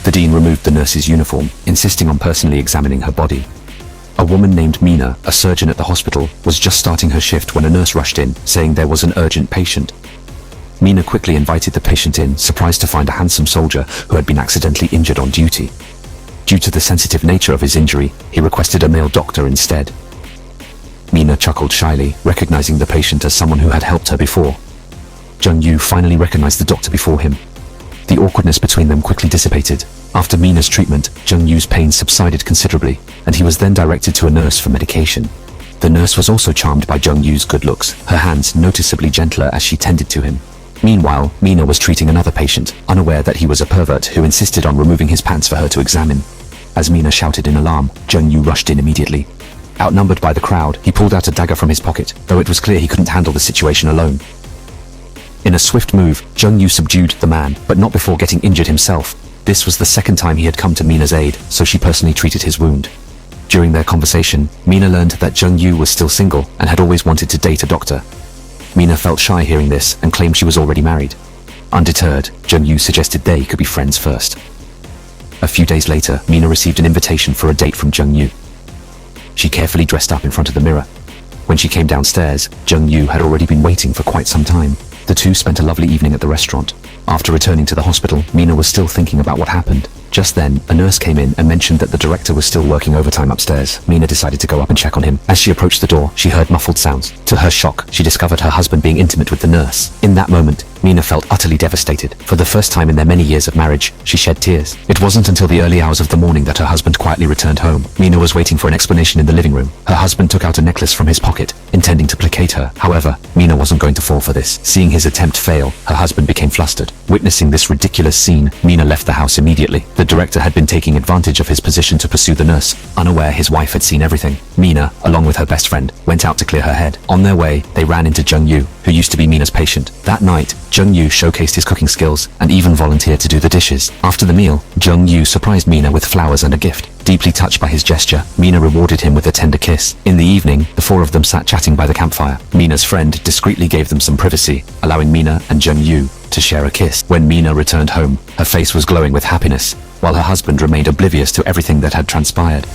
The dean removed the nurse's uniform, insisting on personally examining her body. A woman named Mina, a surgeon at the hospital, was just starting her shift when a nurse rushed in, saying there was an urgent patient. Mina quickly invited the patient in, surprised to find a handsome soldier who had been accidentally injured on duty. Due to the sensitive nature of his injury, he requested a male doctor instead. Mina chuckled shyly, recognizing the patient as someone who had helped her before. Jung-Yu finally recognized the doctor before him. The awkwardness between them quickly dissipated. After Mina's treatment, Jung-Yu's pain subsided considerably, and he was then directed to a nurse for medication. The nurse was also charmed by Jung-Yu's good looks, her hands noticeably gentler as she tended to him. Meanwhile, Mina was treating another patient, unaware that he was a pervert who insisted on removing his pants for her to examine. As Mina shouted in alarm, Jung-Yu rushed in immediately. Outnumbered by the crowd, he pulled out a dagger from his pocket, though it was clear he couldn't handle the situation alone. In a swift move, Jung-Yu subdued the man, but not before getting injured himself. This was the second time he had come to Mina's aid, so she personally treated his wound. During their conversation, Mina learned that Jung-Yu was still single and had always wanted to date a doctor. Mina felt shy hearing this and claimed she was already married. Undeterred, Jung-Yu suggested they could be friends first. A few days later, Mina received an invitation for a date from Jung-Yu. She carefully dressed up in front of the mirror. When she came downstairs, Jung-Yu had already been waiting for quite some time. The two spent a lovely evening at the restaurant. After returning to the hospital, Mina was still thinking about what happened. Just then, a nurse came in and mentioned that the director was still working overtime upstairs. Mina decided to go up and check on him. As she approached the door, she heard muffled sounds. To her shock, she discovered her husband being intimate with the nurse. In that moment, Mina felt utterly devastated. For the first time in their many years of marriage, she shed tears. It wasn't until the early hours of the morning that her husband quietly returned home. Mina was waiting for an explanation in the living room. Her husband took out a necklace from his pocket, intending to placate her. However, Mina wasn't going to fall for this. Seeing his attempt fail, her husband became flustered. Witnessing this ridiculous scene, Mina left the house immediately. The director had been taking advantage of his position to pursue the nurse. Unaware his wife had seen everything, Mina, along with her best friend, went out to clear her head. On their way, they ran into Jung-Yu, who used to be Mina's patient. That night, Jung-Yu showcased his cooking skills and even volunteered to do the dishes. After the meal, Jung-Yu surprised Mina with flowers and a gift. Deeply touched by his gesture, Mina rewarded him with a tender kiss. In the evening, the four of them sat chatting by the campfire. Mina's friend discreetly gave them some privacy, allowing Mina and Jung-Yu to share a kiss. When Mina returned home, her face was glowing with happiness, while her husband remained oblivious to everything that had transpired.